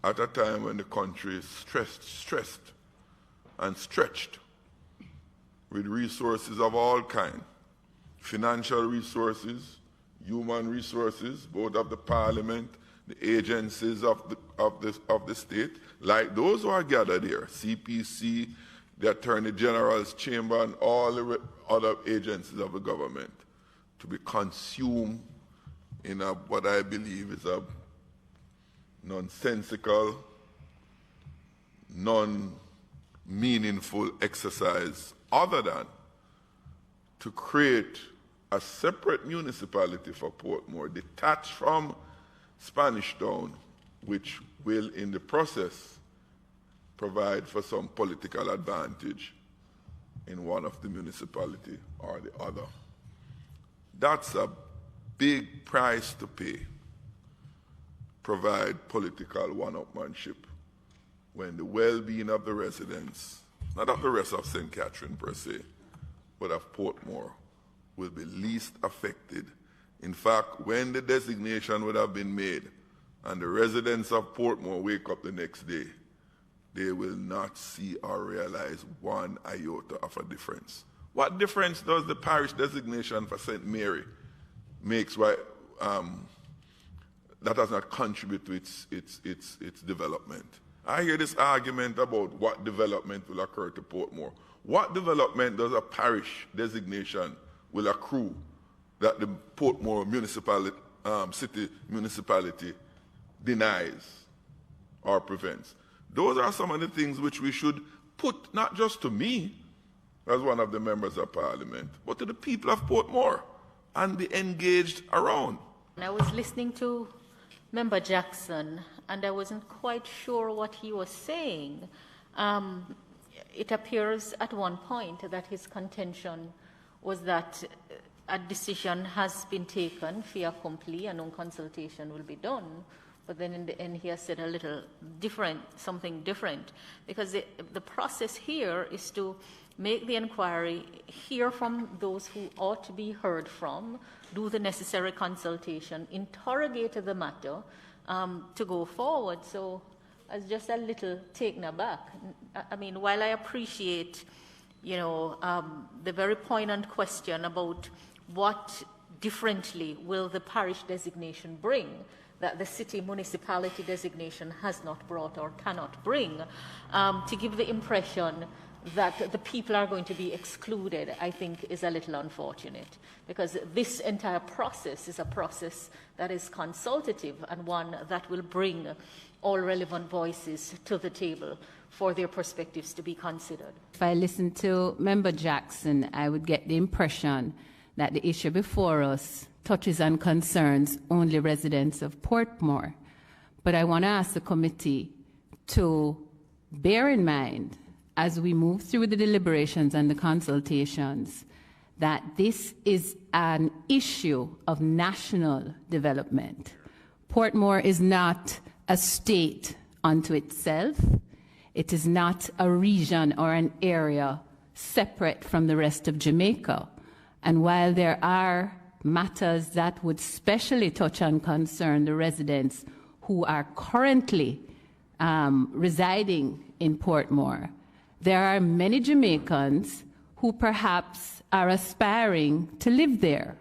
at a time when the country is stressed and stretched with resources of all kinds, financial resources, human resources, both of the parliament, the agencies of the state, like those who are gathered here, CPC, the Attorney General's Chamber, and all the other agencies of the government, to be consumed in what I believe is a nonsensical, non-meaningful exercise, other than to create a separate municipality for Portmore, detached from Spanish Town, which will, in the process, provide for some political advantage in one of the municipality or the other. That's a big price to pay. Provide political one-upmanship when the well-being of the residents, not of the rest of St. Catherine per se, but of Portmore, will be least affected. In fact, when the designation would have been made and the residents of Portmore wake up the next day, they will not see or realize one iota of a difference. What difference does the parish designation for St. Mary makes? Why that does not contribute to its development? I hear this argument about what development will occur to Portmore. What development does a parish designation will accrue that the Portmore city municipality denies or prevents? Those are some of the things which we should put, not just to me as one of the members of parliament, but to the people of Portmore and be engaged around. I was listening to Member Jackson, and I wasn't quite sure what he was saying. It appears at one point that his contention was that a decision has been taken, fait accompli, and no consultation will be done. But then in the end, he has said a little different, something different, because the process here is to make the inquiry, hear from those who ought to be heard from, do the necessary consultation, interrogate the matter to go forward. So I was just a little taken aback. I mean, while I appreciate, the very poignant question about what differently will the parish designation bring that the city municipality designation has not brought or cannot bring, to give the impression that the people are going to be excluded, I think is a little unfortunate, because this entire process is a process that is consultative and one that will bring all relevant voices to the table for their perspectives to be considered. If I listen to Member Jackson, I would get the impression that the issue before us touches and concerns only residents of Portmore. But I want to ask the committee to bear in mind, as we move through the deliberations and the consultations, that this is an issue of national development. Portmore is not a state unto itself. It is not a region or an area separate from the rest of Jamaica. And while there are matters that would specially touch and concern the residents who are currently residing in Portmore, there are many Jamaicans who perhaps are aspiring to live there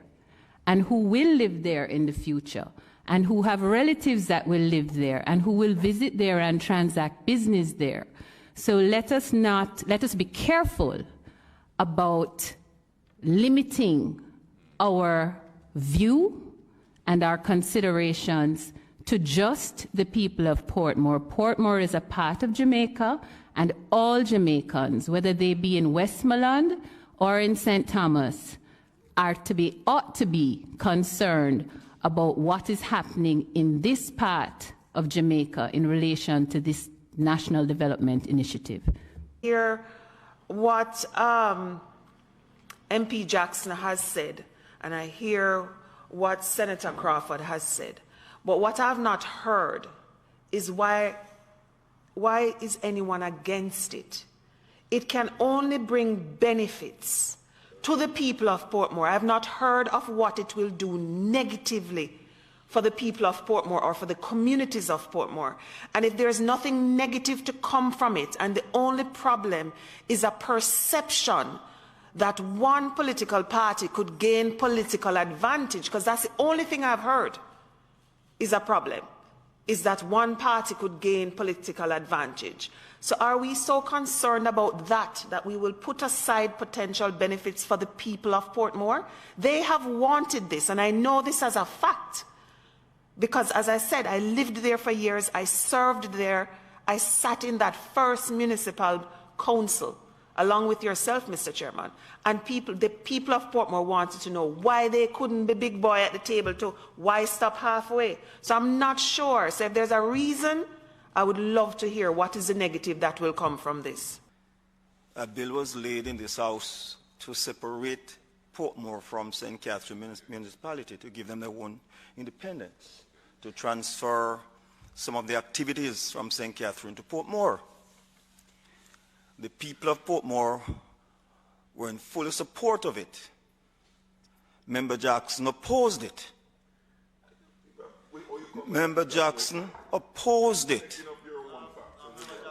and who will live there in the future and who have relatives that will live there and who will visit there and transact business there. So let us be careful about limiting our view and our considerations to just the people of Portmore. Portmore is a part of Jamaica, and all Jamaicans, whether they be in Westmoreland or in St. Thomas, ought to be concerned about what is happening in this part of Jamaica in relation to this National Development Initiative. Hear what MP Jackson has said, and I hear what Senator Crawford has said. But what I've not heard is why is anyone against it? It can only bring benefits to the people of Portmore. I have not heard of what it will do negatively for the people of Portmore or for the communities of Portmore. And if there's nothing negative to come from it, and the only problem is a perception that one political party could gain political advantage, because that's the only thing I've heard is a problem, is that one party could gain political advantage. So are we so concerned about that we will put aside potential benefits for the people of Portmore? They have wanted this, and I know this as a fact, because as I said, I lived there for years, I served there, I sat in that first municipal council, along with yourself, Mr. Chairman, and the people of Portmore wanted to know why they couldn't be big boy at the table to why stop halfway. So I'm not sure. So if there's a reason, I would love to hear what is the negative that will come from this. A bill was laid in this House to separate Portmore from St. Catherine municipality, to give them their own independence, to transfer some of the activities from St. Catherine to Portmore. The people of Portmore were in full support of it. Member Jackson opposed it. Member Jackson opposed it.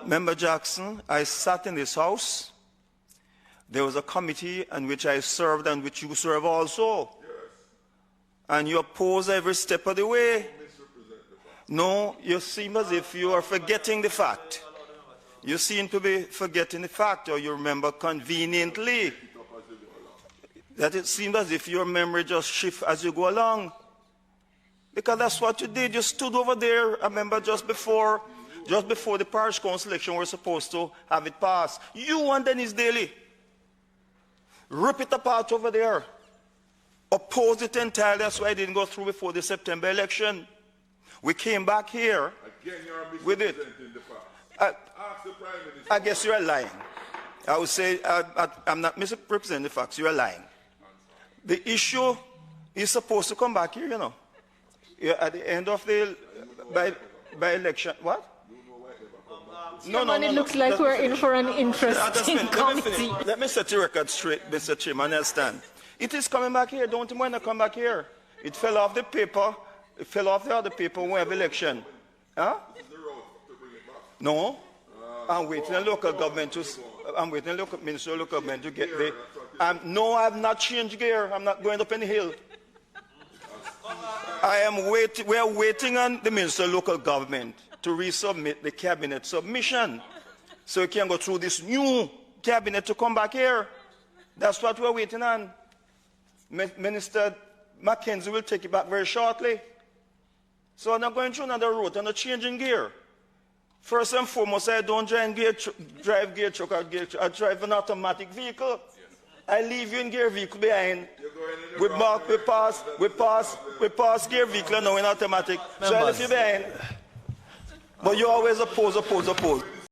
Member Jackson, I sat in this House. There was a committee in which I served and which you serve also. And you oppose every step of the way. No, you seem as if you are forgetting the fact. You seem to be forgetting the fact, or you remember conveniently that it seems as if your memory just shifts as you go along. Because that's what you did. You stood over there, I remember, just before the parish council election, we're supposed to have it passed. You and Dennis Daly rip it apart over there. Oppose it entirely. That's why it didn't go through before the September election. We came back here with it. I guess you're lying. I would say I'm not misrepresenting the facts. You're lying. The issue is supposed to come back here, you know. At the end of the by election. What? No. It looks like we're in for an interesting committee. Let me set the record straight, Mr. Chairman. Understand? It is coming back here. Don't you want to come back here? It fell off the paper. It fell off the other paper when we have election. Huh? No. I'm waiting on local government to. I'm waiting on local minister of local government to get the. No, I have not changed gear. I'm not going up any hill. I am waiting. We are waiting on the minister of local government to resubmit the cabinet submission, so we can go through this new cabinet to come back here. That's what we're waiting on. Minister Mackenzie will take it back very shortly. So I'm not going through another route. I'm not changing gear. First and foremost, I don't drive gear truck or gear truck. I drive an automatic vehicle. I leave you in gear vehicle behind. We pass gear vehicle now in automatic. So I leave you behind. But you always oppose.